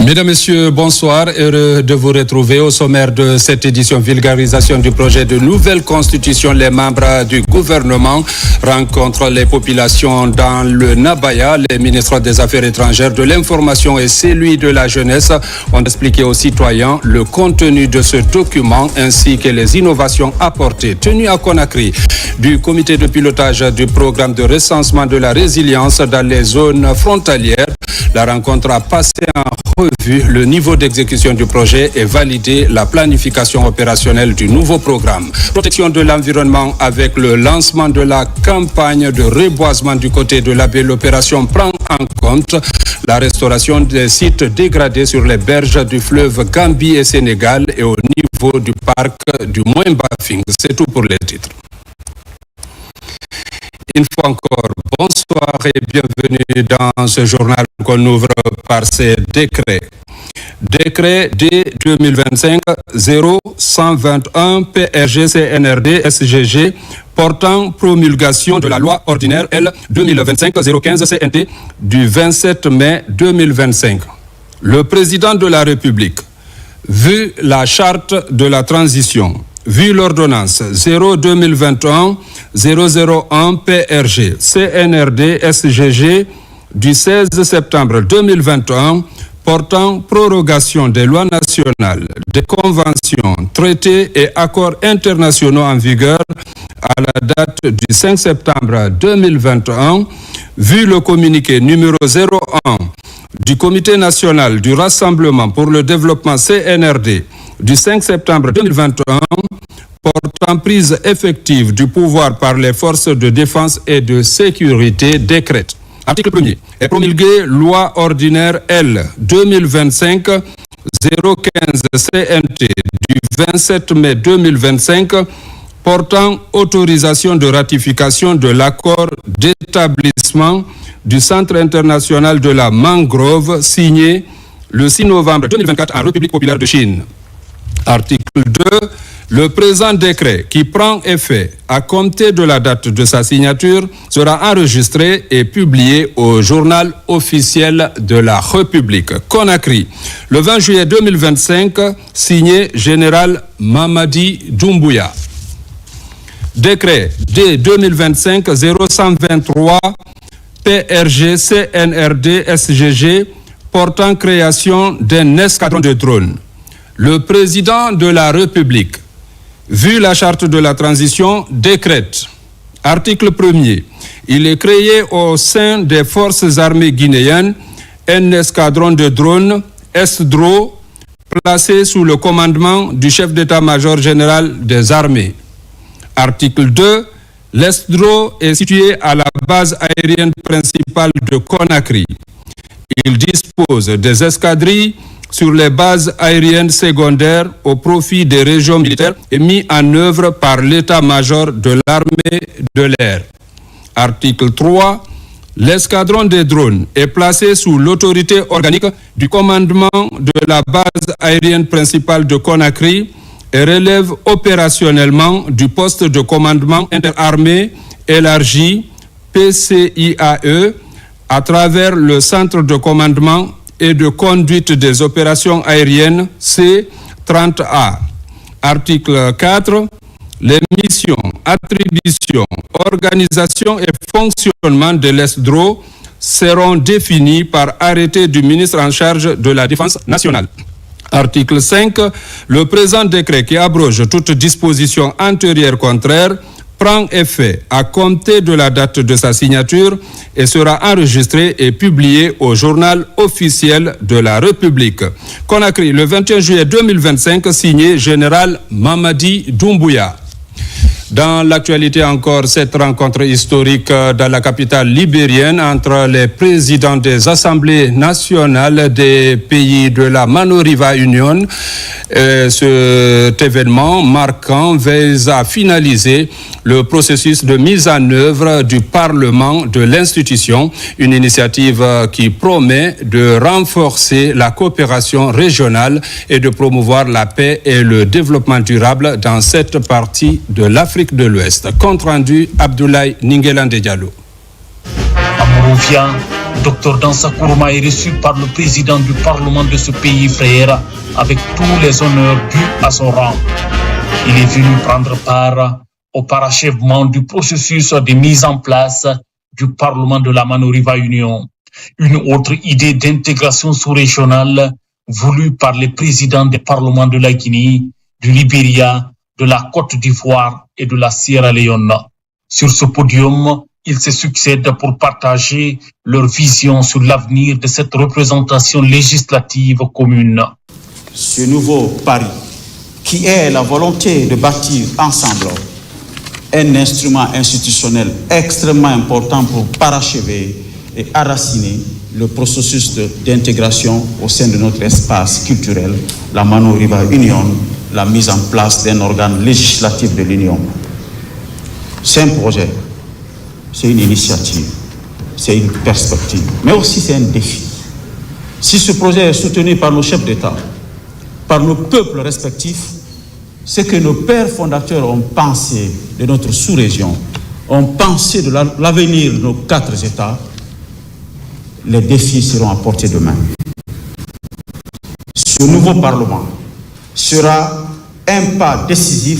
Mesdames, Messieurs, bonsoir. Heureux de vous retrouver au sommaire de cette édition vulgarisation du projet de nouvelle constitution. Les membres du gouvernement rencontrent les populations dans le Nabaya. Les ministres des Affaires étrangères, de l'Information et celui de la Jeunesse ont expliqué aux citoyens le contenu de ce document ainsi que les innovations apportées. Tenu à Conakry du comité de pilotage du programme de recensement de la résilience dans les zones frontalières, la rencontre a passé en revue le niveau d'exécution du projet et validé la planification opérationnelle du nouveau programme. Protection de l'environnement avec le lancement de la campagne de reboisement du côté de l'Abbé. L'opération prend en compte la restauration des sites dégradés sur les berges du fleuve Gambie et Sénégal et au niveau du parc du Mouembafing. C'est tout pour les titres. Une fois encore, bonsoir et bienvenue dans ce journal qu'on ouvre par ces décrets. Décret D-2025-0121 PRG-CNRD-SGG portant promulgation de la loi ordinaire L 2025-015 CNT du 27 mai 2025. Le président de la République, vu la charte de la transition, vu l'ordonnance 0-2021-001 PRG CNRD SGG du 16 septembre 2021 portant prorogation des lois nationales, des conventions, traités et accords internationaux en vigueur à la date du 5 septembre 2021, vu le communiqué numéro 01 du Comité national du Rassemblement pour le développement CNRD du 5 septembre 2021 portant prise effective du pouvoir par les forces de défense et de sécurité décrète. Article 1er. Est promulguée loi ordinaire L 2025-015 CNT du 27 mai 2025 portant autorisation de ratification de l'accord d'établissement du Centre international de la mangrove signé le 6 novembre 2024 en République populaire de Chine. Article 2. Le présent décret, qui prend effet à compter de la date de sa signature, sera enregistré et publié au journal officiel de la République. Conakry, le 20 juillet 2025, signé Général Mamadi Doumbouya. Décret D-2025-0123 PRG-CNRD-SGG portant création d'un escadron de drones. Le président de la République, vu la charte de la transition, décrète. Article 1er. Il est créé au sein des forces armées guinéennes un escadron de drones, ESDRO, placé sous le commandement du chef d'état-major général des armées. Article 2. L'ESDRO est situé à la base aérienne principale de Conakry. Il dispose des escadrilles sur les bases aériennes secondaires au profit des régions militaires et mis en œuvre par l'état-major de l'armée de l'air. Article 3. L'escadron des drones est placé sous l'autorité organique du commandement de la base aérienne principale de Conakry et relève opérationnellement du poste de commandement interarmée élargi PCIAE à travers le centre de commandement et de conduite des opérations aériennes C-30A. Article 4. Les missions, attributions, organisation et fonctionnement de l'ESDRO seront définies par arrêté du ministre en charge de la Défense nationale. Article 5. Le présent décret qui abroge toute disposition antérieure contraire prend effet à compter de la date de sa signature et sera enregistré et publié au journal officiel de la République. Conakry, le 21 juillet 2025, signé Général Mamadi Doumbouya. Dans l'actualité encore, cette rencontre historique dans la capitale libérienne entre les présidents des assemblées nationales des pays de la Manoriva Union. Cet événement marquant vise à finaliser le processus de mise en œuvre du Parlement de l'institution, une initiative qui promet de renforcer la coopération régionale et de promouvoir la paix et le développement durable dans cette partie de l'Afrique de l'Ouest. Compte rendu, Abdoulaye Ningelande Diallo. À Monrovia, Dr Dansa Kourouma est reçu par le président du Parlement de ce pays frère avec tous les honneurs dus à son rang. Il est venu prendre part au parachèvement du processus de mise en place du Parlement de la Manoriva Union, une autre idée d'intégration sous-régionale voulue par les présidents des parlements de la Guinée, du Libéria, de la Côte d'Ivoire et de la Sierra Leone. Sur ce podium, ils se succèdent pour partager leur vision sur l'avenir de cette représentation législative commune. Ce nouveau pari, qui est la volonté de bâtir ensemble un instrument institutionnel extrêmement important pour parachever et enraciner le processus d'intégration au sein de notre espace culturel, la Manoriva Union, la mise en place d'un organe législatif de l'Union. C'est un projet, c'est une initiative, c'est une perspective, mais aussi c'est un défi. Si ce projet est soutenu par nos chefs d'État, par nos peuples respectifs, c'est que nos pères fondateurs ont pensé de notre sous-région, ont pensé de l'avenir de nos 4 États, les défis seront à portée de main. Ce nouveau Parlement sera un pas décisif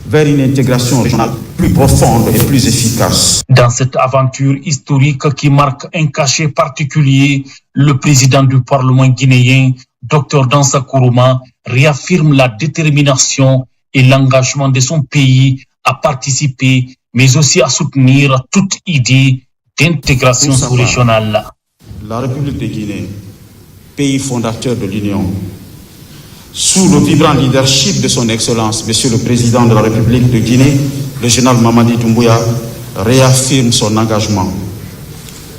vers une intégration régionale plus profonde et plus efficace. Dans cette aventure historique qui marque un cachet particulier, le président du Parlement guinéen, Dr Dansa Kourouma, réaffirme la détermination et l'engagement de son pays à participer, mais aussi à soutenir toute idée d'intégration sous-régionale. La République de Guinée, pays fondateur de l'Union, sous le vibrant leadership de son Excellence, Monsieur le Président de la République de Guinée, le général Mamadi Doumbouya, réaffirme son engagement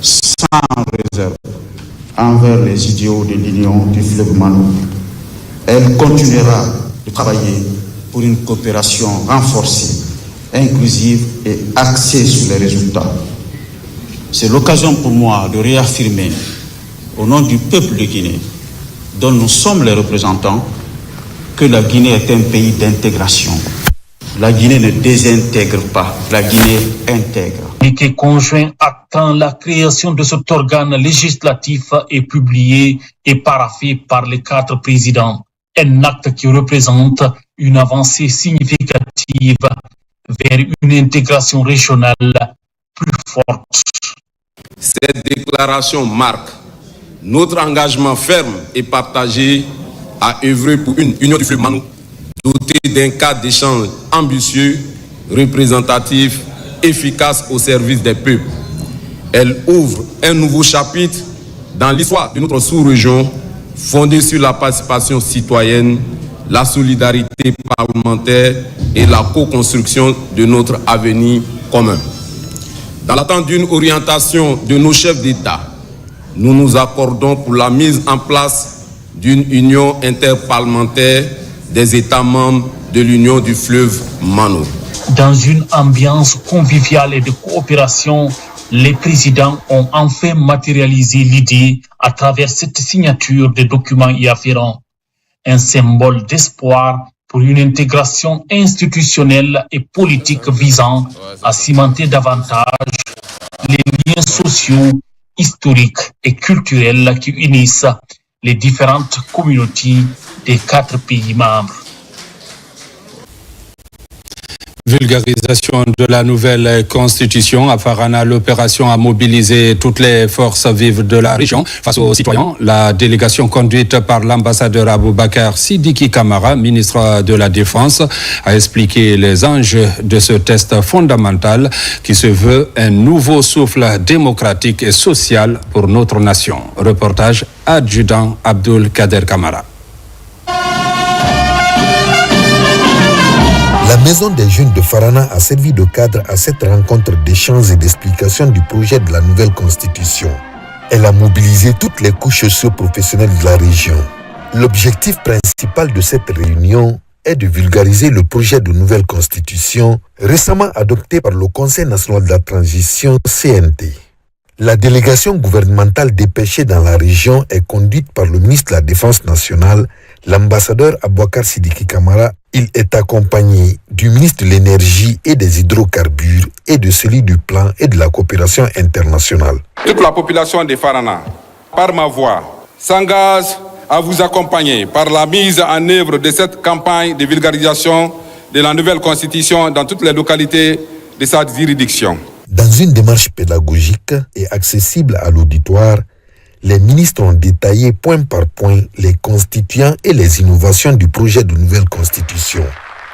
sans réserve envers les idéaux de l'Union du fleuve Mano. Elle continuera de travailler pour une coopération renforcée, inclusive et axée sur les résultats. C'est l'occasion pour moi de réaffirmer, au nom du peuple de Guinée, dont nous sommes les représentants, que la Guinée est un pays d'intégration. La Guinée ne désintègre pas, la Guinée intègre. Le communiqué conjoint attend la création de cet organe législatif et publié et paraphé par les 4 présidents. Un acte qui représente une avancée significative vers une intégration régionale plus forte. Cette déclaration marque notre engagement ferme et partagé à œuvrer pour une union du fleuve Mano dotée d'un cadre d'échange ambitieux, représentatif, efficace au service des peuples. Elle ouvre un nouveau chapitre dans l'histoire de notre sous-région fondée sur la participation citoyenne, la solidarité parlementaire et la co-construction de notre avenir commun. Dans l'attente d'une orientation de nos chefs d'État, nous nous accordons pour la mise en place d'une union interparlementaire des États membres de l'Union du fleuve Mano. Dans une ambiance conviviale et de coopération, les présidents ont enfin matérialisé l'idée à travers cette signature des documents y afférents. Un symbole d'espoir pour une intégration institutionnelle et politique visant à cimenter davantage les liens sociaux, historiques et culturels qui unissent les différentes communautés des 4 pays membres. Vulgarisation de la nouvelle constitution. À Farana, l'opération a mobilisé toutes les forces vives de la région. Face aux citoyens, la délégation conduite par l'ambassadeur Aboubakar Sidiki Kamara, ministre de la Défense, a expliqué les enjeux de ce test fondamental qui se veut un nouveau souffle démocratique et social pour notre nation. Reportage adjudant Abdul Kader Kamara. La Maison des Jeunes de Farana a servi de cadre à cette rencontre d'échanges et d'explications du projet de la nouvelle constitution. Elle a mobilisé toutes les couches socio-professionnelles de la région. L'objectif principal de cette réunion est de vulgariser le projet de nouvelle constitution récemment adopté par le Conseil national de la transition CNT. La délégation gouvernementale dépêchée dans la région est conduite par le ministre de la Défense nationale, L'ambassadeur Abouakar Sidiki Kamara, il est accompagné du ministre de l'Énergie et des Hydrocarbures et de celui du Plan et de la Coopération internationale. Toute la population de Farana, par ma voix, s'engage à vous accompagner par la mise en œuvre de cette campagne de vulgarisation de la nouvelle constitution dans toutes les localités de sa juridiction. Dans une démarche pédagogique et accessible à l'auditoire, les ministres ont détaillé point par point les constituants et les innovations du projet de nouvelle constitution.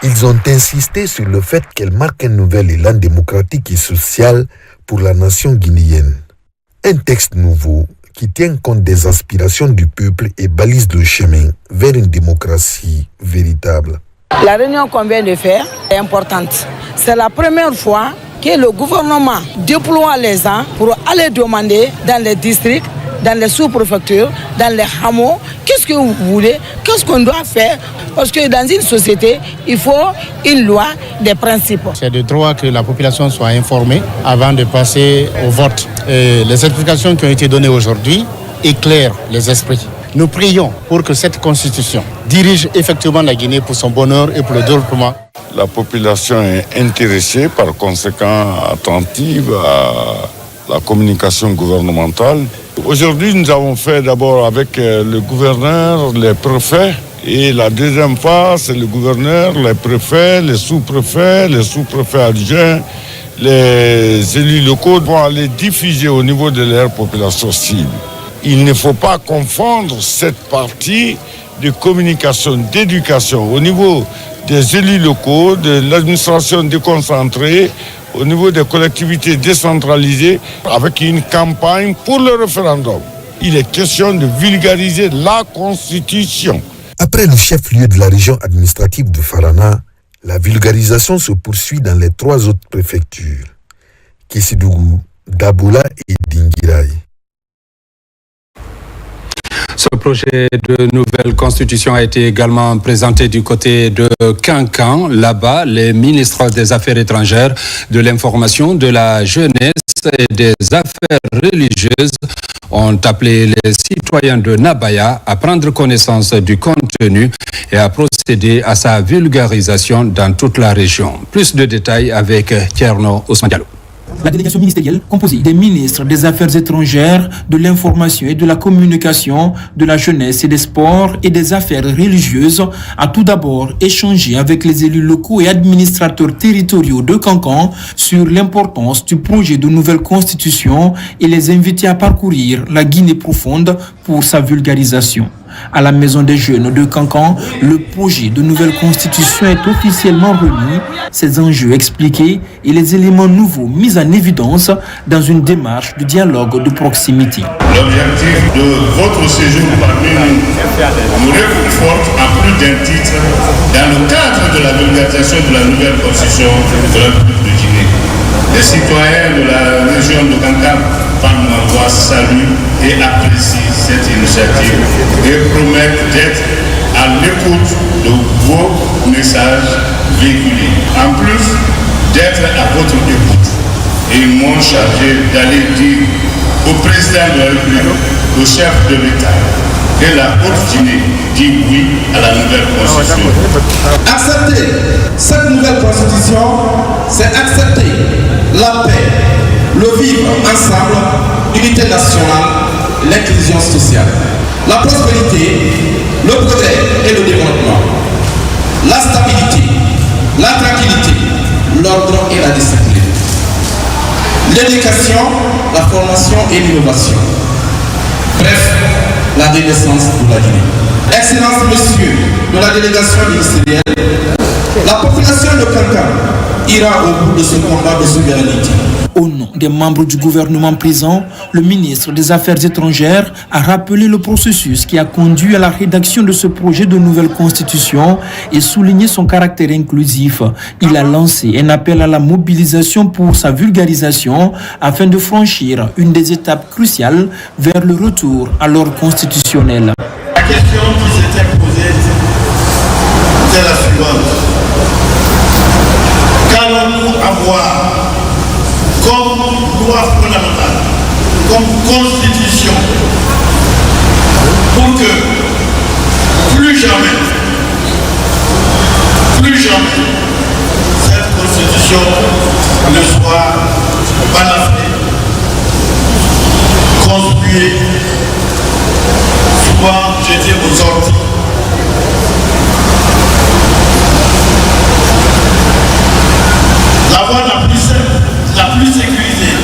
Ils ont insisté sur le fait qu'elle marque un nouvel élan démocratique et social pour la nation guinéenne. Un texte nouveau qui tient compte des aspirations du peuple et balise le chemin vers une démocratie véritable. La réunion qu'on vient de faire est importante. C'est la première fois que le gouvernement déploie les gens pour aller demander dans les districts, dans les sous-préfectures, dans les hameaux, qu'est-ce que vous voulez, qu'est-ce qu'on doit faire. Parce que dans une société, il faut une loi, des principes. C'est de droit que la population soit informée avant de passer au vote. Et les explications qui ont été données aujourd'hui éclairent les esprits. Nous prions pour que cette constitution dirige effectivement la Guinée pour son bonheur et pour le développement. La population est intéressée, par conséquent attentive à la communication gouvernementale. Aujourd'hui, nous avons fait d'abord avec le gouverneur, les préfets, et la deuxième phase, c'est le gouverneur, les préfets, les sous-préfets adjoints, les élus locaux vont aller diffuser au niveau de leur population cible. Il ne faut pas confondre cette partie de communication, d'éducation au niveau des élus locaux, de l'administration déconcentrée, au niveau des collectivités décentralisées, avec une campagne pour le référendum. Il est question de vulgariser la Constitution. Après le chef-lieu de la région administrative de Farana, la vulgarisation se poursuit dans les 3 autres préfectures, Késidougou, Daboula et Dinguiraye. Ce projet de nouvelle constitution a été également présenté du côté de Kankan. Là-bas, les ministres des Affaires étrangères, de l'information, de la jeunesse et des affaires religieuses ont appelé les citoyens de Nabaya à prendre connaissance du contenu et à procéder à sa vulgarisation dans toute la région. Plus de détails avec Tierno Ousmane Diallo. La délégation ministérielle, composée des ministres des Affaires étrangères, de l'information et de la communication, de la jeunesse et des sports et des affaires religieuses, a tout d'abord échangé avec les élus locaux et administrateurs territoriaux de Kankan sur l'importance du projet de nouvelle constitution et les invité à parcourir la Guinée profonde pour sa vulgarisation. À la Maison des Jeunes de Kankan, le projet de nouvelle constitution est officiellement remis, ses enjeux expliqués et les éléments nouveaux mis en évidence dans une démarche de dialogue de proximité. L'objectif de votre séjour parmi nous réconforte en plus d'un titre dans le cadre de la vulgarisation de la nouvelle constitution de la République de Guinée. Les citoyens de la région de Kankan, par ma voix, saluent et apprécient cette initiative et promettent d'être à l'écoute de vos messages véhiculés. En plus d'être à votre écoute, ils m'ont chargé d'aller dire au président de la République, au chef de l'État, que la Haute-Guinée dit oui à la nouvelle constitution. Accepter cette nouvelle constitution, c'est accepter la paix, le vivre ensemble, l'unité nationale, l'inclusion sociale, la prospérité, le progrès et le développement, la stabilité, la tranquillité, l'ordre et la discipline, l'éducation, la formation et l'innovation. Bref, la renaissance de la Guinée. Excellences, messieurs de la délégation ministérielle, la population de Kankan ira au bout de ce combat de souveraineté. Au nom des membres du gouvernement présent, le ministre des Affaires étrangères a rappelé le processus qui a conduit à la rédaction de ce projet de nouvelle constitution et souligné son caractère inclusif. Il a lancé un appel à la mobilisation pour sa vulgarisation afin de franchir une des étapes cruciales vers le retour à l'ordre constitutionnel. La question qui s'était posée était la suivante. Qu'allons-nous avoir comme loi fondamentale, comme constitution, pour que plus jamais, cette constitution ne soit balafrée, conspuée, souvent jetée aux orties. La voie la plus simple, la plus sécurisée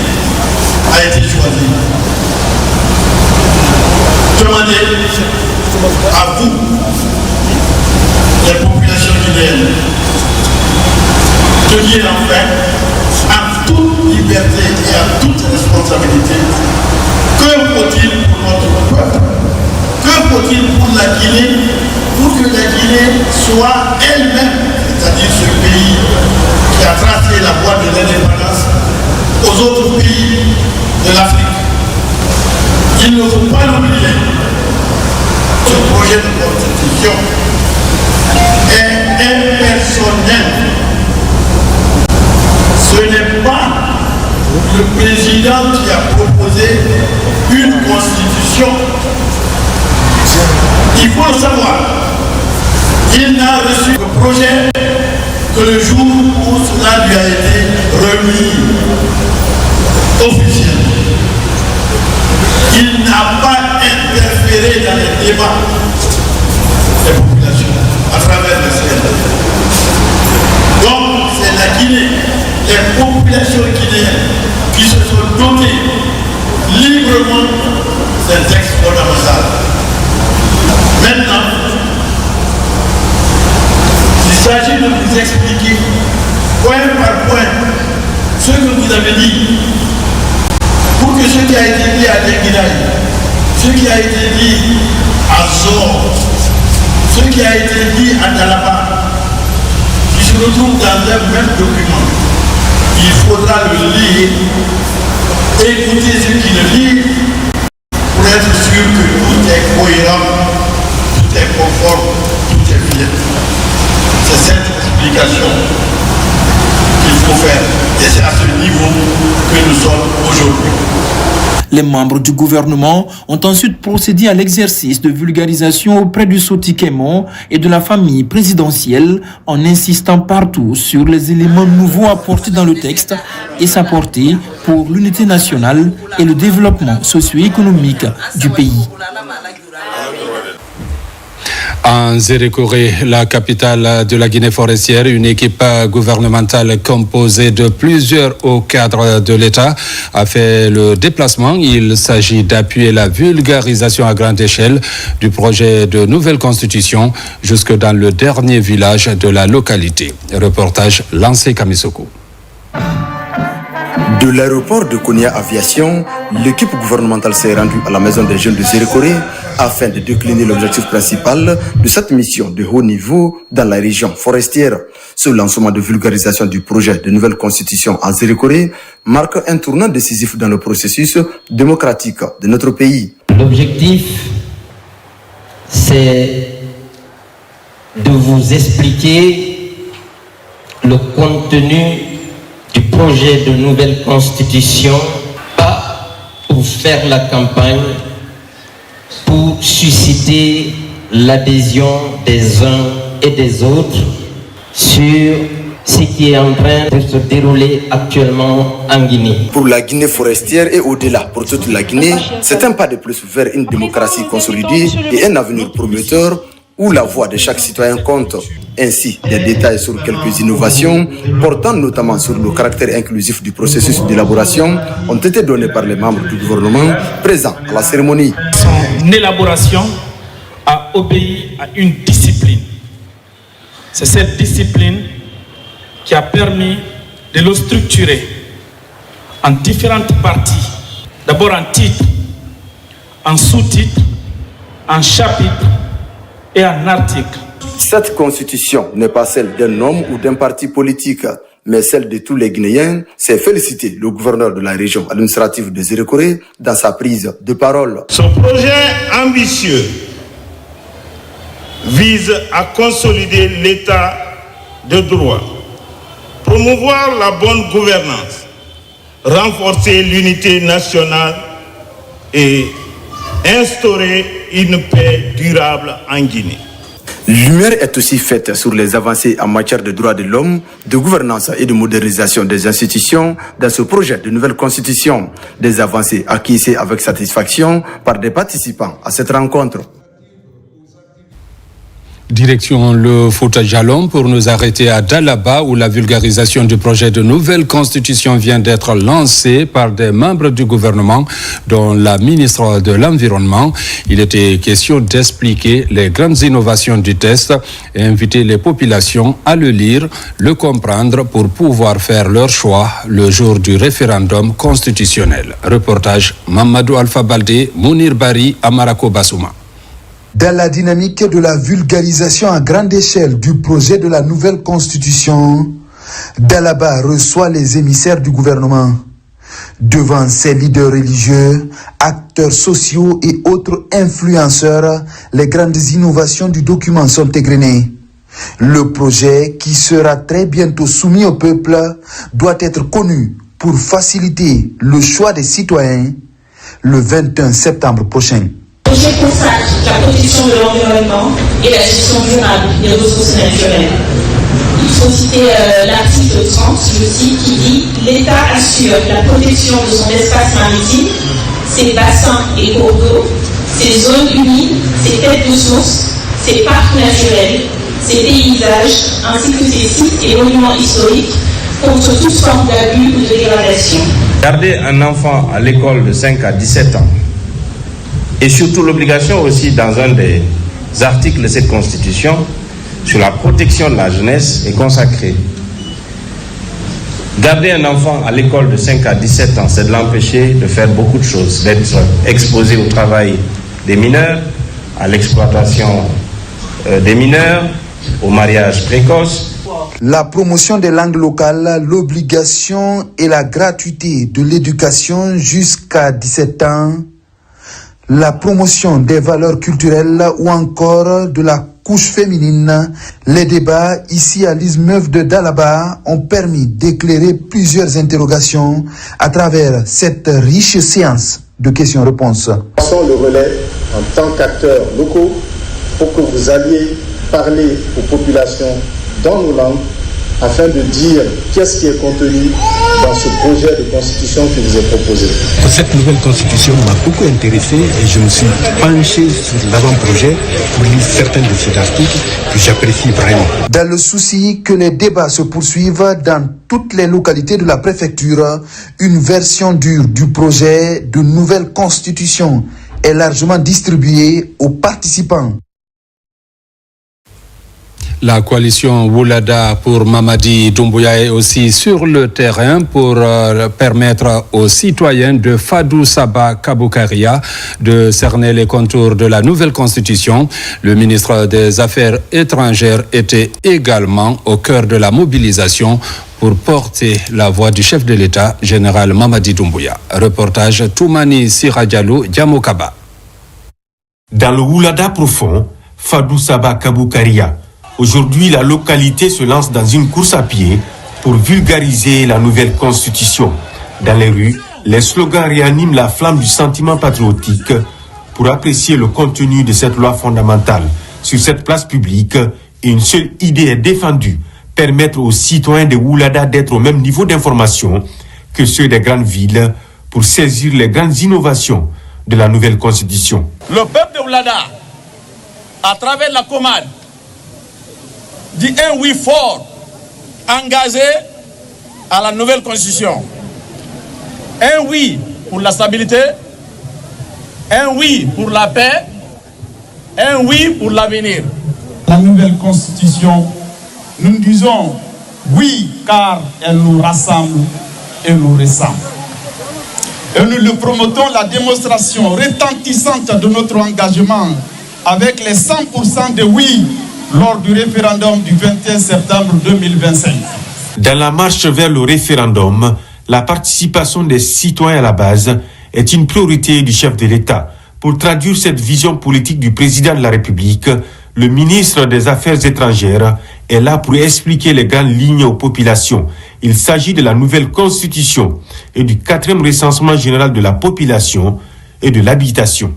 a été choisie. Demandez à vous, les populations guinéennes, de dire enfin, en toute liberté et en toute responsabilité, que faut-il pour notre peuple? Que faut-il pour la Guinée, pour que la Guinée soit elle-même, c'est-à-dire ce pays qui a tracé la voie de l'indépendance aux autres pays de l'Afrique. Il ne faut pas l'oublier. Ce projet de constitution est impersonnel. Ce n'est pas le président qui a proposé une constitution. Il faut le savoir. Il n'a reçu le projet que le jour où cela lui a été remis officiellement. Il n'a pas interféré dans les débats des populations à travers le CND. Donc c'est la Guinée, les populations guinéennes qui se sont dotées librement d'un texte fondamental. Maintenant, il s'agit de vous expliquer point par point ce que vous avez dit pour que ce qui a été dit à Tenguinaï, ce qui a été dit à Zor, ce qui a été dit à Dalaba, qui se retrouve dans un même document, il faudra le lire, écouter ceux qui le lisent pour être sûr que tout est cohérent, tout est conforme, tout est bien. C'est cette explication qu'il faut faire. Et c'est à ce niveau que nous sommes aujourd'hui. Les membres du gouvernement ont ensuite procédé à l'exercice de vulgarisation auprès du Sotikemo et de la famille présidentielle en insistant partout sur les éléments nouveaux apportés dans le texte et sa portée pour l'unité nationale et le développement socio-économique du pays. En Zérékoré, la capitale de la Guinée forestière, une équipe gouvernementale composée de plusieurs hauts cadres de l'État a fait le déplacement. Il s'agit d'appuyer la vulgarisation à grande échelle du projet de nouvelle constitution jusque dans le dernier village de la localité. Reportage Lancé Kamisoko. De l'aéroport de Konya Aviation, l'équipe gouvernementale s'est rendue à la maison des jeunes de Zérékoré afin de décliner l'objectif principal de cette mission de haut niveau dans la région forestière. Ce lancement de vulgarisation du projet de nouvelle constitution en Zérékoré marque un tournant décisif dans le processus démocratique de notre pays. L'objectif, c'est de vous expliquer le contenu du projet de nouvelle constitution, pas pour faire la campagne, pour susciter l'adhésion des uns et des autres sur ce qui est en train de se dérouler actuellement en Guinée. Pour la Guinée forestière et au-delà, pour toute la Guinée, c'est un pas de plus vers une démocratie consolidée et un avenir prometteur où la voix de chaque citoyen compte. Ainsi, des détails sur quelques innovations, portant notamment sur le caractère inclusif du processus d'élaboration, ont été donnés par les membres du gouvernement présents à la cérémonie. Son élaboration a obéi à une discipline. C'est cette discipline qui a permis de le structurer en différentes parties. D'abord en titre, en sous-titre, en chapitre et en article. Cette constitution n'est pas celle d'un homme ou d'un parti politique, mais celle de tous les Guinéens, s'est félicité le gouverneur de la région administrative de Zérékoré dans sa prise de parole. Ce projet ambitieux vise à consolider l'état de droit, promouvoir la bonne gouvernance, renforcer l'unité nationale et instaurer une paix durable en Guinée. Lumière est aussi faite sur les avancées en matière de droits de l'homme, de gouvernance et de modernisation des institutions dans ce projet de nouvelle constitution. Des avancées acquises avec satisfaction par des participants à cette rencontre. Direction le Fouta Djallon pour nous arrêter à Dalaba où la vulgarisation du projet de nouvelle constitution vient d'être lancée par des membres du gouvernement dont la ministre de l'Environnement. Il était question d'expliquer les grandes innovations du texte et inviter les populations à le lire, le comprendre pour pouvoir faire leur choix le jour du référendum constitutionnel. Reportage Mamadou Alpha Baldé, Mounir Bari, Amarako Bassouma. Dans la dynamique de la vulgarisation à grande échelle du projet de la nouvelle constitution, Dalaba reçoit les émissaires du gouvernement. Devant ses leaders religieux, acteurs sociaux et autres influenceurs, les grandes innovations du document sont égrenées. Le projet, qui sera très bientôt soumis au peuple, doit être connu pour faciliter le choix des citoyens le 21 septembre prochain. Le projet consacre la protection de l'environnement et la gestion durable des ressources naturelles. Il faut citer l'article 30, je cite, qui dit « L'État assure la protection de son espace maritime, ses bassins et cours d'eau, ses zones humides, ses têtes de source, ses parcs naturels, ses paysages, ainsi que ses sites et monuments historiques contre toute forme d'abus ou de dégradation. » Garder un enfant à l'école de 5 à 17 ans et surtout l'obligation aussi dans un des articles de cette constitution sur la protection de la jeunesse est consacrée. Garder un enfant à l'école de 5 à 17 ans, c'est de l'empêcher de faire beaucoup de choses, d'être exposé au travail des mineurs, à l'exploitation des mineurs, au mariage précoce. La promotion des langues locales, l'obligation et la gratuité de l'éducation jusqu'à 17 ans, la promotion des valeurs culturelles ou encore de la couche féminine. Les débats ici à l'ISMEF de Dalaba ont permis d'éclairer plusieurs interrogations à travers cette riche séance de questions-réponses. Passons le relais en tant qu'acteurs locaux pour que vous alliez parler aux populations dans nos langues afin de dire qu'est-ce qui est contenu dans ce projet de constitution qui vous est proposé. Cette nouvelle constitution m'a beaucoup intéressé et je me suis penché sur l'avant-projet pour lire certains de ces articles que j'apprécie vraiment. Dans le souci que les débats se poursuivent dans toutes les localités de la préfecture, une version dure du projet de nouvelle constitution est largement distribuée aux participants. La coalition Woulada pour Mamadi Doumbouya est aussi sur le terrain pour permettre aux citoyens de Fadou Saba Kaboukaria de cerner les contours de la nouvelle constitution. Le ministre des Affaires étrangères était également au cœur de la mobilisation pour porter la voix du chef de l'État, général Mamadi Doumbouya. Reportage Toumani Siradjalou, Djamokaba. Dans le Woulada profond, Fadou Saba Kaboukaria. Aujourd'hui, la localité se lance dans une course à pied pour vulgariser la nouvelle constitution. Dans les rues, les slogans réaniment la flamme du sentiment patriotique pour apprécier le contenu de cette loi fondamentale. Sur cette place publique, une seule idée est défendue, permettre aux citoyens de Woulada d'être au même niveau d'information que ceux des grandes villes pour saisir les grandes innovations de la nouvelle constitution. Le peuple de Woulada, à travers la commande, dit un oui fort, engagé à la nouvelle constitution. Un oui pour la stabilité, un oui pour la paix, un oui pour l'avenir. La nouvelle constitution, nous disons oui car elle nous rassemble et nous ressemble. Et nous le promotons la démonstration retentissante de notre engagement avec les 100% de oui lors du référendum du 21 septembre 2025. Dans la marche vers le référendum, la participation des citoyens à la base est une priorité du chef de l'État. Pour traduire cette vision politique du président de la République, le ministre des Affaires étrangères est là pour expliquer les grandes lignes aux populations. Il s'agit de la nouvelle constitution et du 4e recensement général de la population et de l'habitation.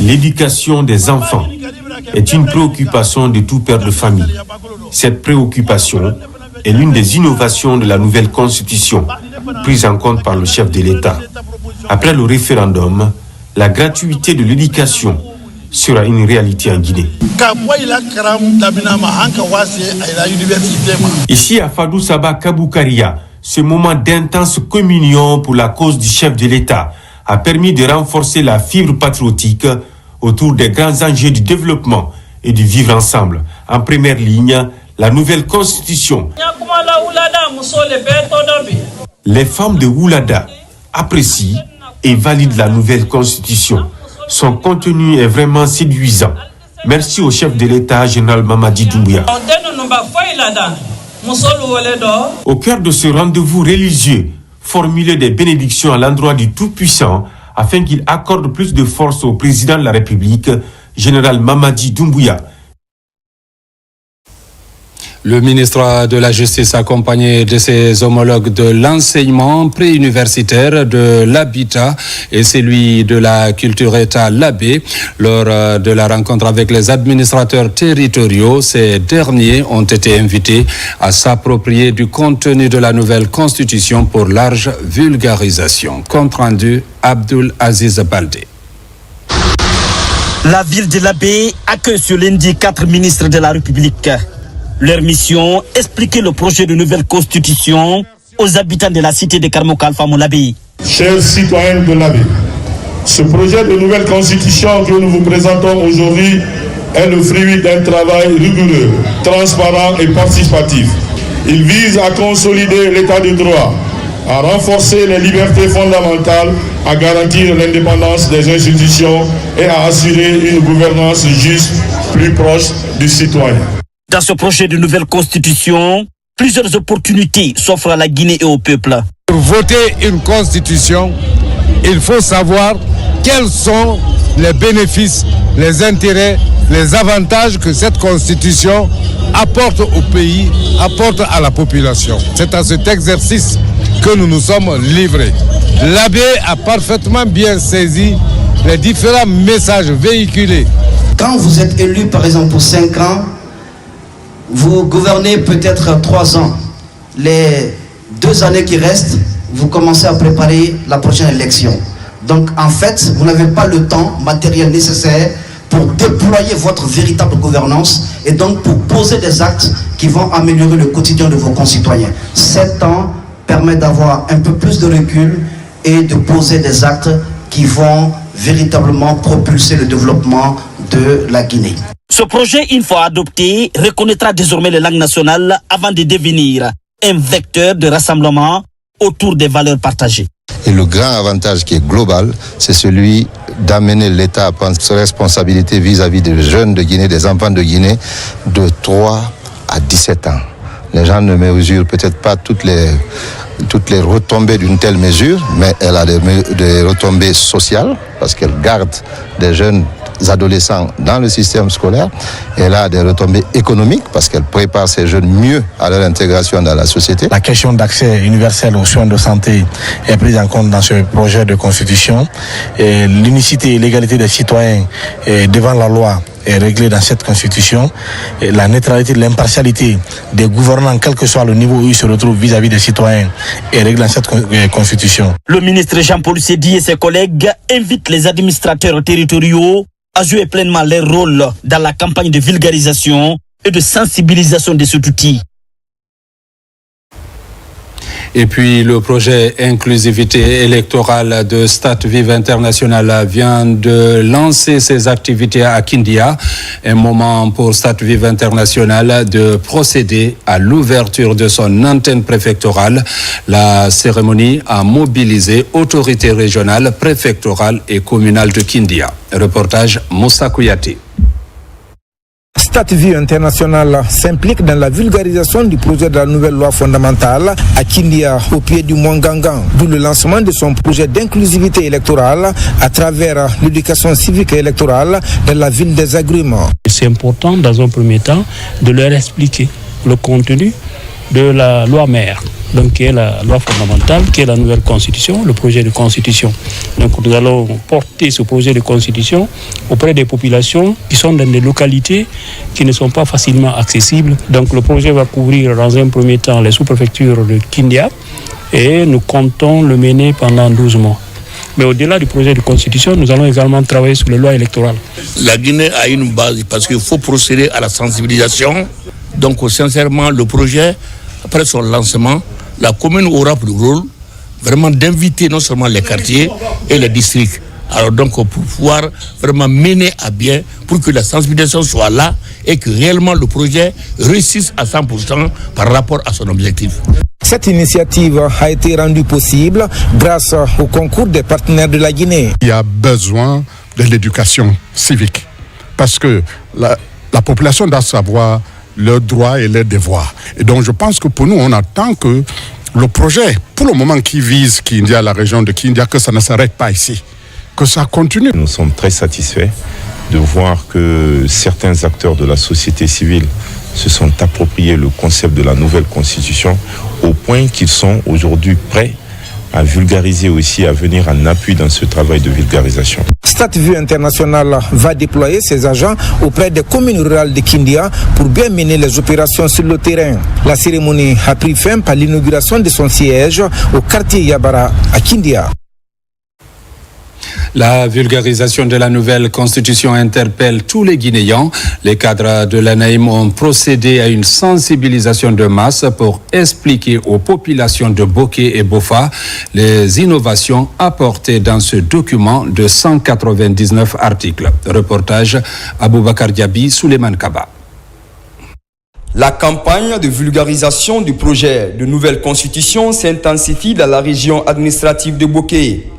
L'éducation des enfants est une préoccupation de tout père de famille. Cette préoccupation est l'une des innovations de la nouvelle constitution prise en compte par le chef de l'État. Après le référendum, la gratuité de l'éducation sera une réalité en Guinée. Ici à Fadou Saba Kaboukaria, ce moment d'intense communion pour la cause du chef de l'État a permis de renforcer la fibre patriotique autour des grands enjeux du développement et du vivre ensemble. En première ligne, la nouvelle constitution. Les femmes de Oulada apprécient et valident la nouvelle constitution. Son contenu est vraiment séduisant. Merci au chef de l'État, général Mamadi Doumbouya. Au cœur de ce rendez-vous religieux, formuler des bénédictions à l'endroit du Tout-Puissant afin qu'il accorde plus de force au président de la République, général Mamadi Doumbouya. Le ministre de la Justice, accompagné de ses homologues de l'enseignement préuniversitaire, de l'habitat et celui de la culture État Labé, lors de la rencontre avec les administrateurs territoriaux, ces derniers ont été invités à s'approprier du contenu de la nouvelle constitution pour large vulgarisation. Compte rendu, Abdul Aziz Baldé. La ville de Labé accueille ce lundi 4 ministres de la République. Leur mission, expliquer le projet de nouvelle constitution aux habitants de la cité de Karmo-Kalfa Moulabi. Chers citoyens de Labé, ce projet de nouvelle constitution que nous vous présentons aujourd'hui est le fruit d'un travail rigoureux, transparent et participatif. Il vise à consolider l'état de droit, à renforcer les libertés fondamentales, à garantir l'indépendance des institutions et à assurer une gouvernance juste, plus proche du citoyen. Dans ce projet de nouvelle constitution, plusieurs opportunités s'offrent à la Guinée et au peuple. Pour voter une constitution, il faut savoir quels sont les bénéfices, les intérêts, les avantages que cette constitution apporte au pays, apporte à la population. C'est à cet exercice que nous nous sommes livrés. L'AB a parfaitement bien saisi les différents messages véhiculés. Quand vous êtes élu par exemple pour 5 ans, vous gouvernez peut-être 3 ans. Les 2 années qui restent, vous commencez à préparer la prochaine élection. Donc en fait, vous n'avez pas le temps matériel nécessaire pour déployer votre véritable gouvernance et donc pour poser des actes qui vont améliorer le quotidien de vos concitoyens. 7 ans permet d'avoir un peu plus de recul et de poser des actes qui vont véritablement propulser le développement de la Guinée. Ce projet, une fois adopté, reconnaîtra désormais les langues nationales avant de devenir un vecteur de rassemblement autour des valeurs partagées. Et le grand avantage qui est global, c'est celui d'amener l'État à prendre ses responsabilités vis-à-vis des jeunes de Guinée, des enfants de Guinée, de 3 à 17 ans. Les gens ne mesurent peut-être pas toutes les retombées d'une telle mesure, mais elle a des retombées sociales, parce qu'elle garde des jeunes adolescents dans le système scolaire. Elle a des retombées économiques parce qu'elle prépare ces jeunes mieux à leur intégration dans la société. La question d'accès universel aux soins de santé est prise en compte dans ce projet de constitution. L'unicité et l'égalité des citoyens devant la loi est réglée dans cette constitution. Et la neutralité, l'impartialité des gouvernants, quel que soit le niveau où ils se retrouvent vis-à-vis des citoyens, est réglée dans cette constitution. Le ministre Jean-Paul Sédi et ses collègues invitent les administrateurs territoriaux à jouer pleinement leur rôle dans la campagne de vulgarisation et de sensibilisation de cet outil. Et puis le projet inclusivité électorale de StatVive International vient de lancer ses activités à Kindia. Un moment pour StatVive International de procéder à l'ouverture de son antenne préfectorale. La cérémonie a mobilisé autorités régionales, préfectorales et communales de Kindia. Reportage Moussa Kouyaté. StatVive International s'implique dans la vulgarisation du projet de la nouvelle loi fondamentale à Kindia, au pied du Mont Gangan, d'où le lancement de son projet d'inclusivité électorale à travers l'éducation civique et électorale dans la ville des agrumes. C'est important, dans un premier temps, de leur expliquer le contenu de la loi mère, donc qui est la loi fondamentale, qui est la nouvelle constitution, le projet de constitution. Donc nous allons porter ce projet de constitution auprès des populations qui sont dans des localités qui ne sont pas facilement accessibles. Donc le projet va couvrir dans un premier temps les sous-préfectures de Kindia et nous comptons le mener pendant 12 mois. Mais au-delà du projet de constitution, nous allons également travailler sur les lois électorales. La Guinée a une base parce qu'il faut procéder à la sensibilisation. Donc sincèrement, le projet, après son lancement, la commune aura pour rôle vraiment d'inviter non seulement les quartiers et les districts. Alors donc pour pouvoir vraiment mener à bien pour que la sensibilisation soit là et que réellement le projet réussisse à 100% par rapport à son objectif. Cette initiative a été rendue possible grâce au concours des partenaires de la Guinée. Il y a besoin de l'éducation civique parce que la population doit savoir leurs droits et leurs devoirs. Et donc je pense que pour nous, on attend que le projet, pour le moment qui vise Kindia, la région de Kindia, que ça ne s'arrête pas ici, que ça continue. Nous sommes très satisfaits de voir que certains acteurs de la société civile se sont appropriés le concept de la nouvelle constitution au point qu'ils sont aujourd'hui prêts à vulgariser aussi, à venir en appui dans ce travail de vulgarisation. StatVu International va déployer ses agents auprès des communes rurales de Kindia pour bien mener les opérations sur le terrain. La cérémonie a pris fin par l'inauguration de son siège au quartier Yabara à Kindia. La vulgarisation de la nouvelle constitution interpelle tous les Guinéens. Les cadres de l'ANAIM ont procédé à une sensibilisation de masse pour expliquer aux populations de Boké et Bofa les innovations apportées dans ce document de 199 articles. Reportage Aboubakar Diaby, Souleymane Kaba. La campagne de vulgarisation du projet de nouvelle constitution s'intensifie dans la région administrative de Boké.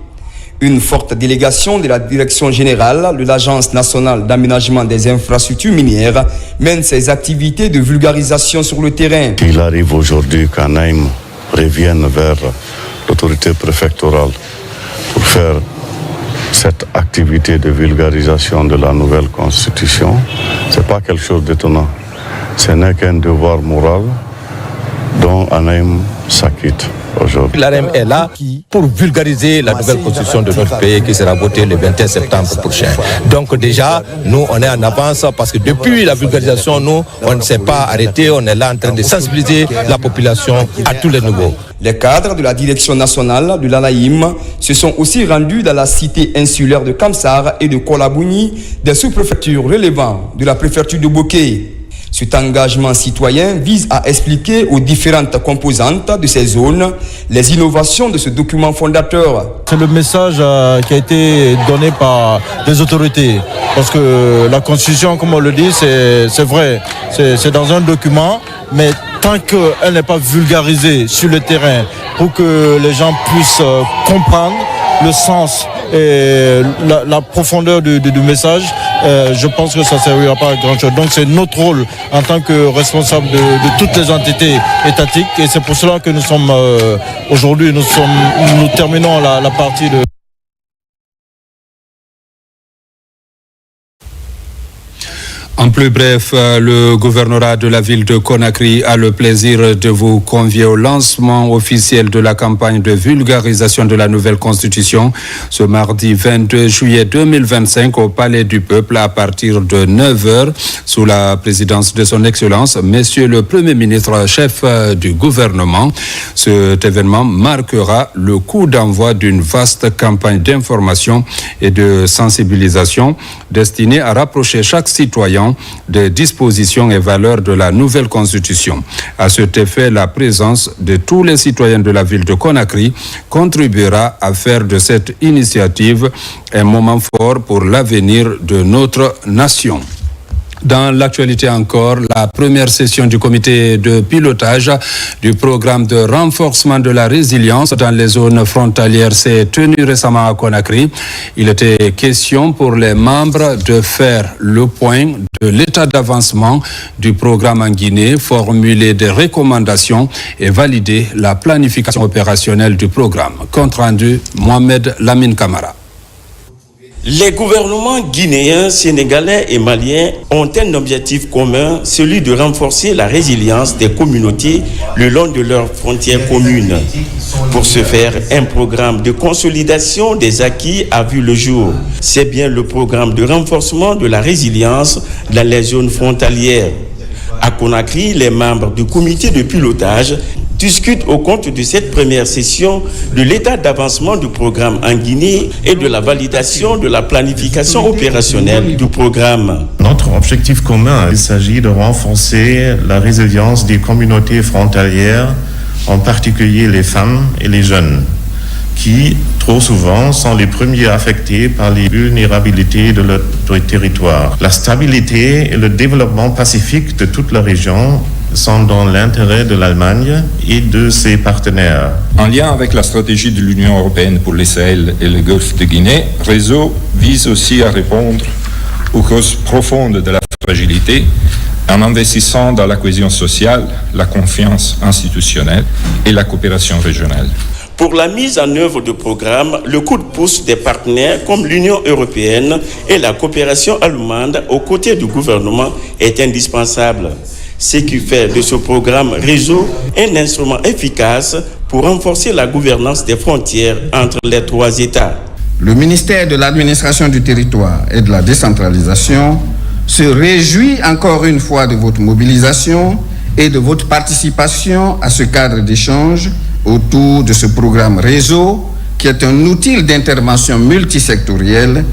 Une forte délégation de la Direction générale de l'Agence nationale d'aménagement des infrastructures minières mène ses activités de vulgarisation sur le terrain. Il arrive aujourd'hui qu'ANAIM revienne vers l'autorité préfectorale pour faire cette activité de vulgarisation de la nouvelle constitution. Ce n'est pas quelque chose d'étonnant. Ce n'est qu'un devoir moral dont ANAIM s'acquitte. L'ANAIM est là pour vulgariser la nouvelle constitution de notre pays qui sera votée le 21 septembre prochain. Donc déjà, nous, on est en avance parce que depuis la vulgarisation, nous, on ne s'est pas arrêté. On est là en train de sensibiliser la population à tous les niveaux. Les cadres de la Direction nationale de l'ANAIM se sont aussi rendus dans la cité insulaire de Kamsar et de Kolabouni, des sous-préfectures relevant de la préfecture de Boké. Cet engagement citoyen vise à expliquer aux différentes composantes de ces zones les innovations de ce document fondateur. C'est le message qui a été donné par les autorités. Parce que la Constitution, comme on le dit, c'est vrai. C'est dans un document, mais tant qu'elle n'est pas vulgarisée sur le terrain pour que les gens puissent comprendre le sens et la profondeur du message, je pense que ça ne servira pas à grand chose. Donc c'est notre rôle en tant que responsable de toutes les entités étatiques et c'est pour cela que nous sommes aujourd'hui, nous terminons la partie de... En plus bref, le gouvernorat de la ville de Conakry a le plaisir de vous convier au lancement officiel de la campagne de vulgarisation de la nouvelle constitution ce mardi 22 juillet 2025 au Palais du Peuple à partir de 9h sous la présidence de son Excellence, Monsieur le Premier ministre, chef du gouvernement. Cet événement marquera le coup d'envoi d'une vaste campagne d'information et de sensibilisation destinée à rapprocher chaque citoyen des dispositions et valeurs de la nouvelle constitution. À cet effet, la présence de tous les citoyens de la ville de Conakry contribuera à faire de cette initiative un moment fort pour l'avenir de notre nation. Dans l'actualité encore, la première session du comité de pilotage du programme de renforcement de la résilience dans les zones frontalières s'est tenue récemment à Conakry. Il était question pour les membres de faire le point de l'état d'avancement du programme en Guinée, formuler des recommandations et valider la planification opérationnelle du programme. Compte rendu, Mohamed Lamine Kamara. Les gouvernements guinéens, sénégalais et maliens ont un objectif commun, celui de renforcer la résilience des communautés le long de leurs frontières communes. Pour ce faire, un programme de consolidation des acquis a vu le jour. C'est bien le programme de renforcement de la résilience dans les zones frontalières. À Conakry, les membres du comité de pilotage discutent au compte de cette première session de l'état d'avancement du programme en Guinée et de la validation de la planification opérationnelle du programme. Notre objectif commun, il s'agit de renforcer la résilience des communautés frontalières, en particulier les femmes et les jeunes, qui trop souvent sont les premiers affectés par les vulnérabilités de leur territoire. La stabilité et le développement pacifique de toute la région sont dans l'intérêt de l'Allemagne et de ses partenaires. En lien avec la stratégie de l'Union européenne pour le Sahel et le Golfe de Guinée, Réseau vise aussi à répondre aux causes profondes de la fragilité en investissant dans la cohésion sociale, la confiance institutionnelle et la coopération régionale. Pour la mise en œuvre du programme, le coup de pouce des partenaires comme l'Union européenne et la coopération allemande aux côtés du gouvernement est indispensable. Ce qui fait de ce programme Réseau un instrument efficace pour renforcer la gouvernance des frontières entre les trois États. Le ministère de l'Administration du Territoire et de la Décentralisation se réjouit encore une fois de votre mobilisation et de votre participation à ce cadre d'échange autour de ce programme Réseau, qui est un outil d'intervention multisectorielle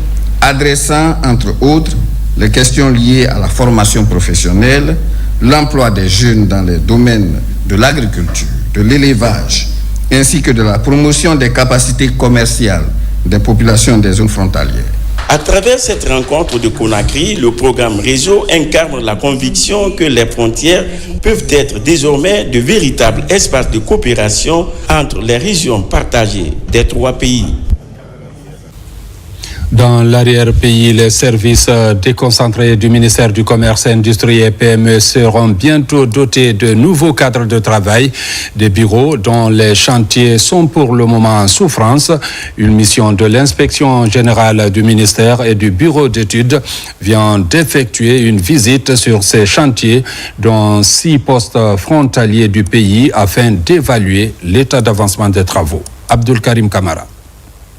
adressant, entre autres, les questions liées à la formation professionnelle, l'emploi des jeunes dans les domaines de l'agriculture, de l'élevage, ainsi que de la promotion des capacités commerciales des populations des zones frontalières. À travers cette rencontre de Conakry, le programme Réseau incarne la conviction que les frontières peuvent être désormais de véritables espaces de coopération entre les régions partagées des trois pays. Dans l'arrière-pays, les services déconcentrés du ministère du Commerce, Industrie et PME seront bientôt dotés de nouveaux cadres de travail, des bureaux dont les chantiers sont pour le moment en souffrance. Une mission de l'inspection générale du ministère et du bureau d'études vient d'effectuer une visite sur ces chantiers dans 6 postes frontaliers du pays afin d'évaluer l'état d'avancement des travaux. Abdul Karim Kamara.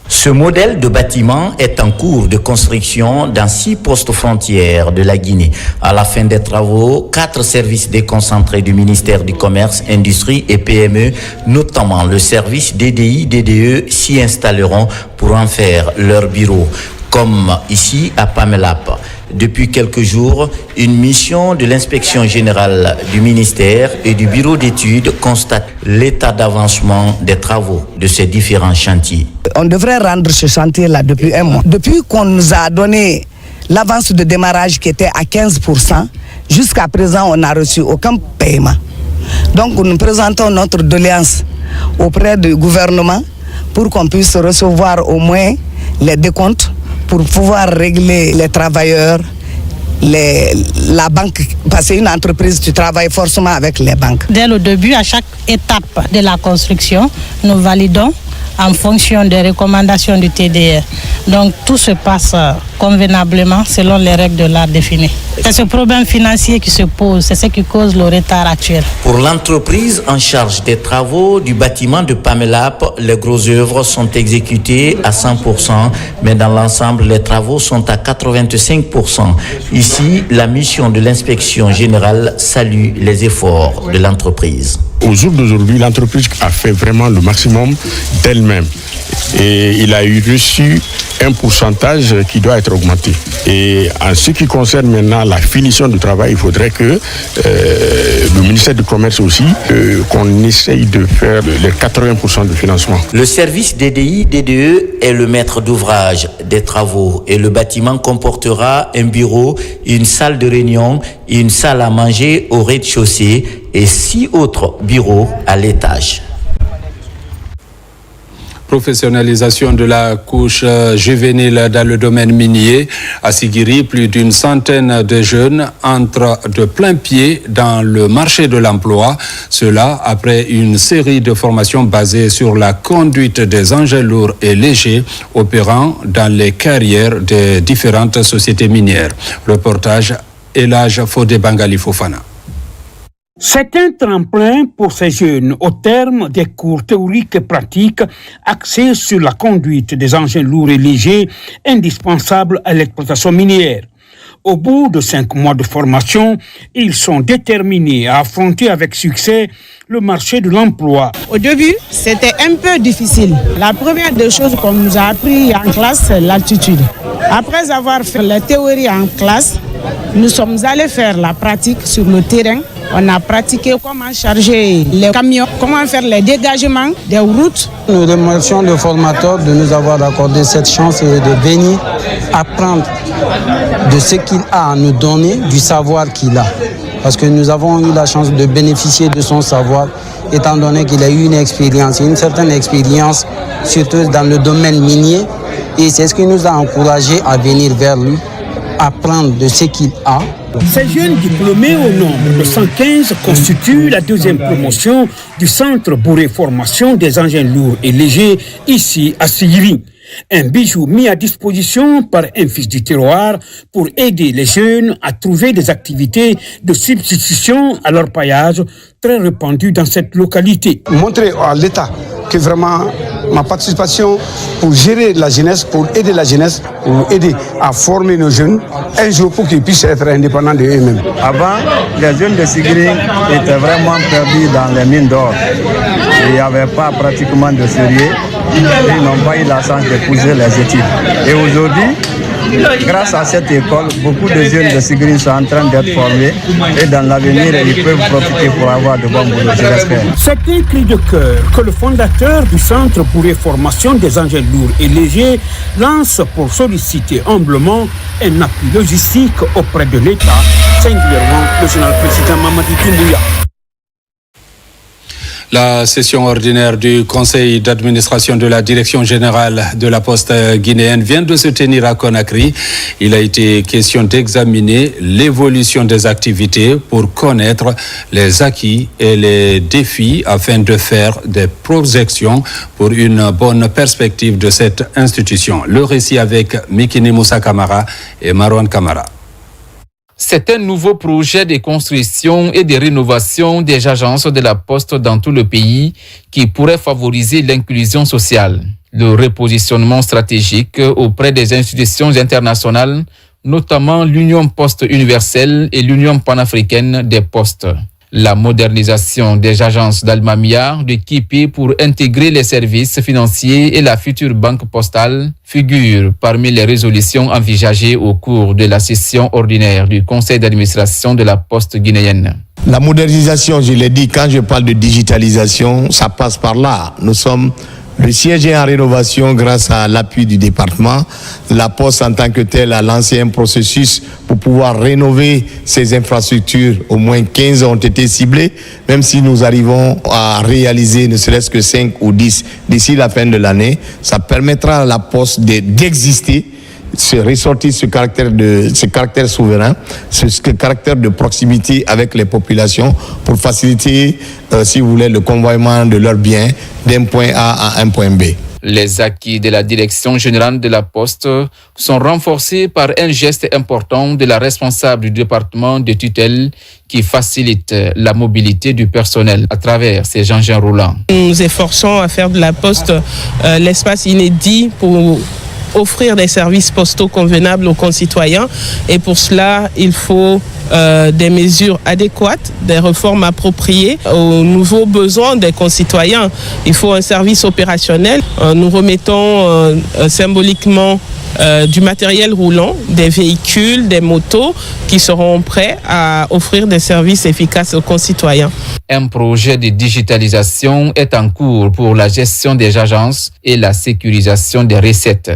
Ce modèle de bâtiment est en cours de construction dans 6 postes frontières de la Guinée. À la fin des travaux, 4 services déconcentrés du ministère du Commerce, Industrie et PME, notamment le service DDI-DDE, s'y installeront pour en faire leur bureau, comme ici à Pamelap. Depuis quelques jours, une mission de l'inspection générale du ministère et du bureau d'études constate l'état d'avancement des travaux de ces différents chantiers. On devrait rendre ce chantier-là depuis 1 mois. Depuis qu'on nous a donné l'avance de démarrage qui était à 15%, jusqu'à présent, on n'a reçu aucun paiement. Donc, nous présentons notre doléance auprès du gouvernement pour qu'on puisse recevoir au moins les décomptes pour pouvoir régler les travailleurs, la banque, parce qu'une entreprise, tu travailles forcément avec les banques. Dès le début, à chaque étape de la construction, nous validons en fonction des recommandations du TDR. Donc tout se passe convenablement selon les règles de l'art définies. C'est ce problème financier qui se pose, c'est ce qui cause le retard actuel. Pour l'entreprise en charge des travaux du bâtiment de Pamelap, les grosses œuvres sont exécutées à 100%, mais dans l'ensemble, les travaux sont à 85%. Ici, la mission de l'inspection générale salue les efforts de l'entreprise. Au jour d'aujourd'hui, l'entreprise a fait vraiment le maximum d'elle-même. Et il a eu reçu un pourcentage qui doit être augmenté. Et en ce qui concerne maintenant la finition du travail, il faudrait que le ministère du Commerce aussi, qu'on essaye de faire les 80% de financement. Le service DDI-DDE est le maître d'ouvrage des travaux et le bâtiment comportera un bureau, une salle de réunion, une salle à manger au rez-de-chaussée et 6 autres bureaux à l'étage. Professionnalisation de la couche juvénile dans le domaine minier. À Sigiri, plus d'une centaine de jeunes entrent de plein pied dans le marché de l'emploi. Cela après une série de formations basées sur la conduite des engins lourds et légers opérant dans les carrières des différentes sociétés minières. Reportage Elhaj Fodé Bangali Fofana. C'est un tremplin pour ces jeunes au terme des cours théoriques et pratiques axés sur la conduite des engins lourds et légers indispensables à l'exploitation minière. Au bout de 5 mois de formation, ils sont déterminés à affronter avec succès le marché de l'emploi. Au début, c'était un peu difficile. La première des choses qu'on nous a appris en classe, c'est l'altitude. Après avoir fait la théorie en classe, nous sommes allés faire la pratique sur le terrain. On a pratiqué comment charger les camions, comment faire les dégagements des routes. Nous remercions le formateur de nous avoir accordé cette chance et de venir apprendre de ce qu'il a à nous donner, du savoir qu'il a. Parce que nous avons eu la chance de bénéficier de son savoir, étant donné qu'il a eu une certaine expérience, surtout dans le domaine minier. Et c'est ce qui nous a encouragés à venir vers lui, apprendre de ce qu'il a. Ces jeunes diplômés au nombre de 115 constituent la deuxième promotion du Centre Bourré Formation des engins lourds et légers ici à Sigiri. Un bijou mis à disposition par un fils du terroir pour aider les jeunes à trouver des activités de substitution à leur paillage très répandues dans cette localité. Montrer à l'État que vraiment ma participation pour gérer la jeunesse, pour aider la jeunesse, pour aider à former nos jeunes, un jour pour qu'ils puissent être indépendants d'eux-mêmes. Avant, les jeunes de Sigiri étaient vraiment perdus dans les mines d'or. Il n'y avait pas pratiquement de sérieux. Ils n'ont pas eu la chance d'épouser les études. Et aujourd'hui, grâce à cette école, beaucoup de jeunes de Sigiri sont en train d'être formés et dans l'avenir, ils peuvent profiter pour avoir de bons boulots, je l'espère. C'est un cri de cœur que le fondateur du Centre pour les formations des engins lourds et légers lance pour solliciter humblement un appui logistique auprès de l'État, singulièrement le général président Mamadi Doumbouya. La session ordinaire du conseil d'administration de la direction générale de la poste guinéenne vient de se tenir à Conakry. Il a été question d'examiner l'évolution des activités pour connaître les acquis et les défis afin de faire des projections pour une bonne perspective de cette institution. Le récit avec Mikini Moussa Kamara et Marwan Kamara. C'est un nouveau projet de construction et de rénovation des agences de la Poste dans tout le pays qui pourrait favoriser l'inclusion sociale. Le repositionnement stratégique auprès des institutions internationales, notamment l'Union Poste Universelle et l'Union panafricaine des postes. La modernisation des agences d'Almamia, de Kipi pour intégrer les services financiers et la future banque postale figure parmi les résolutions envisagées au cours de la session ordinaire du conseil d'administration de la poste guinéenne. La modernisation, je l'ai dit, quand je parle de digitalisation, ça passe par là. Nous sommes le siège est en rénovation grâce à l'appui du département. La Poste en tant que telle a lancé un processus pour pouvoir rénover ses infrastructures. Au moins 15 ont été ciblées, même si nous arrivons à réaliser ne serait-ce que 5 ou 10 d'ici la fin de l'année. Ça permettra à la Poste d'exister, se ressortir ce caractère souverain, ce caractère de proximité avec les populations pour faciliter, si vous voulez, le convoiement de leurs biens d'un point A à un point B. Les acquis de la direction générale de la Poste sont renforcés par un geste important de la responsable du département de tutelle qui facilite la mobilité du personnel à travers ces engins roulants. Nous nous efforçons à faire de la Poste l'espace inédit pour offrir des services postaux convenables aux concitoyens et pour cela il faut des mesures adéquates, des réformes appropriées aux nouveaux besoins des concitoyens. Il faut un service opérationnel. Nous remettons symboliquement du matériel roulant, des véhicules, des motos qui seront prêts à offrir des services efficaces aux concitoyens. Un projet de digitalisation est en cours pour la gestion des agences et la sécurisation des recettes.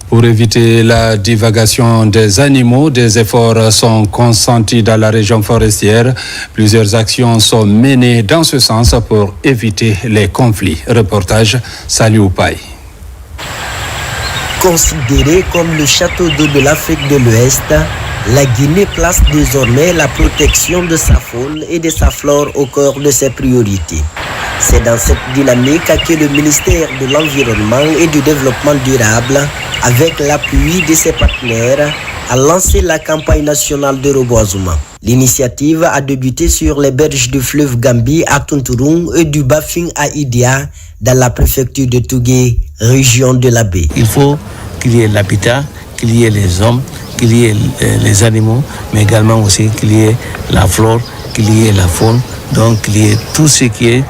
Pour éviter la divagation des animaux, des efforts sont consentis dans la région forestière. Plusieurs actions sont menées dans ce sens pour éviter les conflits. Reportage Saliou Paye. Considéré comme le château d'eau de l'Afrique de l'Ouest, la Guinée place désormais la protection de sa faune et de sa flore au cœur de ses priorités. C'est dans cette dynamique que le ministère de l'Environnement et du Développement durable, avec l'appui de ses partenaires, a lancé la campagne nationale de reboisement. L'initiative a débuté sur les berges du fleuve Gambie à Tunturung et du Bafing à Idia, dans la préfecture de Tougué, région de la baie. Il faut qu'il y ait l'habitat, qu'il y ait les hommes, qu'il y ait les animaux, mais également aussi qu'il y ait la flore, qu'il y ait la faune, donc qu'il y ait tout ce qui est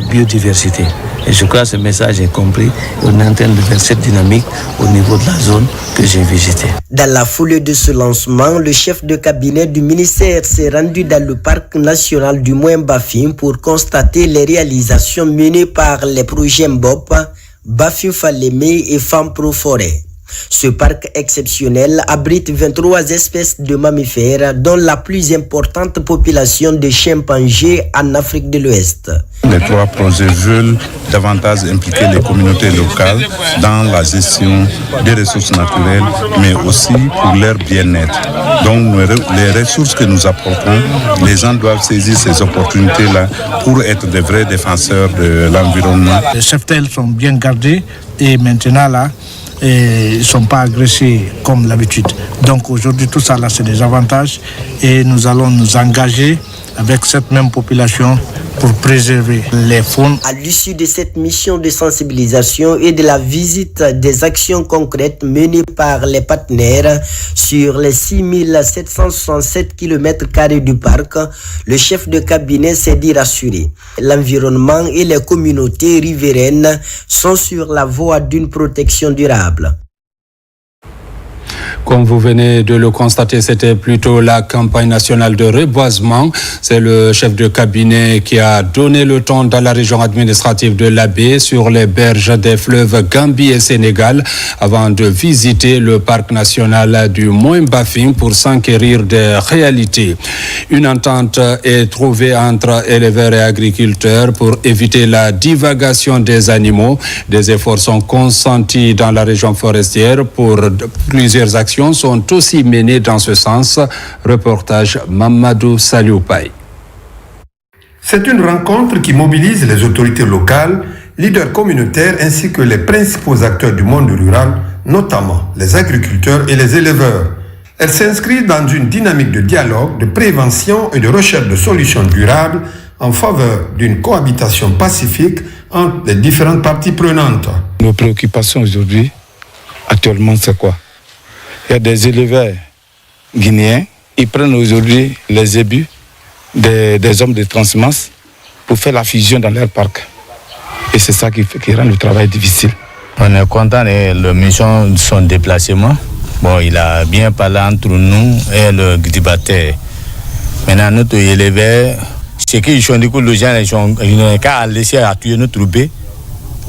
biodiversité. Et je crois que ce message est compris. On est en train de faire cette dynamique au niveau de la zone que j'ai visitée. Dans la foulée de ce lancement, le chef de cabinet du ministère s'est rendu dans le parc national du Moyen-Bafim pour constater les réalisations menées par les projets Mbop, Bafim Falémé et Femmes Pro Forêt. Ce parc exceptionnel abrite 23 espèces de mammifères, dont la plus importante population de chimpanzés en Afrique de l'Ouest. Les 3 projets veulent davantage impliquer les communautés locales dans la gestion des ressources naturelles, mais aussi pour leur bien-être. Donc les ressources que nous apportons, les gens doivent saisir ces opportunités-là pour être de vrais défenseurs de l'environnement. Les cheptels sont bien gardés et maintenant là, ils ne sont pas agressés comme l'habitude. Donc aujourd'hui, tout ça là, c'est des avantages et nous allons nous engager avec cette même population pour préserver les faunes. À l'issue de cette mission de sensibilisation et de la visite des actions concrètes menées par les partenaires sur les 6767 km² du parc, le chef de cabinet s'est dit rassuré. L'environnement et les communautés riveraines sont sur la voie d'une protection durable. Comme vous venez de le constater, c'était plutôt la campagne nationale de reboisement. C'est le chef de cabinet qui a donné le ton dans la région administrative de la baie sur les berges des fleuves Gambie et Sénégal avant de visiter le parc national du Moyen-Bafim pour s'enquérir des réalités. Une entente est trouvée entre éleveurs et agriculteurs pour éviter la divagation des animaux. Des efforts sont consentis dans la région forestière pour plusieurs actions sont aussi menées dans ce sens. Reportage Mamadou Saliou Paye. C'est une rencontre qui mobilise les autorités locales, leaders communautaires ainsi que les principaux acteurs du monde rural, notamment les agriculteurs et les éleveurs. Elle s'inscrit dans une dynamique de dialogue, de prévention et de recherche de solutions durables en faveur d'une cohabitation pacifique entre les différentes parties prenantes. Nos préoccupations aujourd'hui, actuellement, c'est quoi? Il y a des éleveurs guinéens, ils prennent aujourd'hui les zébus des hommes de transmasse pour faire la fusion dans leur parc. Et c'est ça qui rend le travail difficile. On est content de la mission de son déplacement. Bon, il a bien parlé entre nous et le Gdibaté. Maintenant, notre éleveur, ce qu'ils ont dit que les gens n'ont qu'à laisser à tuer notre bébé.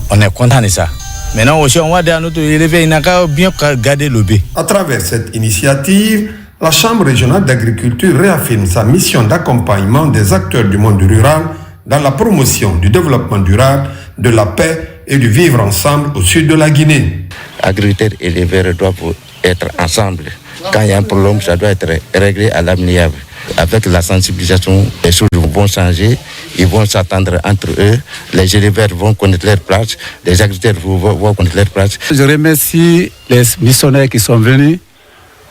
On est content de ça. Maintenant aussi, on va dire à notre éleveur, il n'a qu'à bien garder le bébé. À travers cette initiative, la Chambre régionale d'agriculture réaffirme sa mission d'accompagnement des acteurs du monde rural dans la promotion du développement durable, de la paix et du vivre ensemble au sud de la Guinée. Agriculteurs et éleveurs doivent être ensemble. Quand il y a un problème, ça doit être réglé à l'amiable. Avec la sensibilisation, les choses vont changer, ils vont s'attendre entre eux, les éleveurs vont connaître leur place, les agriculteurs vont connaître leur place. Je remercie les missionnaires qui sont venus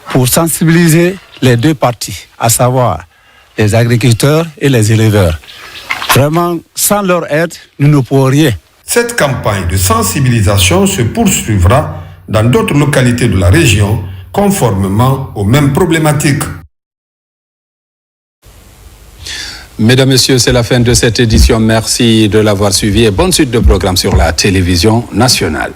pour sensibiliser les deux parties, à savoir les agriculteurs et les éleveurs. Vraiment, sans leur aide, nous ne pourrons rien. Cette campagne de sensibilisation se poursuivra dans d'autres localités de la région, conformément aux mêmes problématiques. Mesdames, Messieurs, c'est la fin de cette édition. Merci de l'avoir suivi et bonne suite de programmes sur la télévision nationale.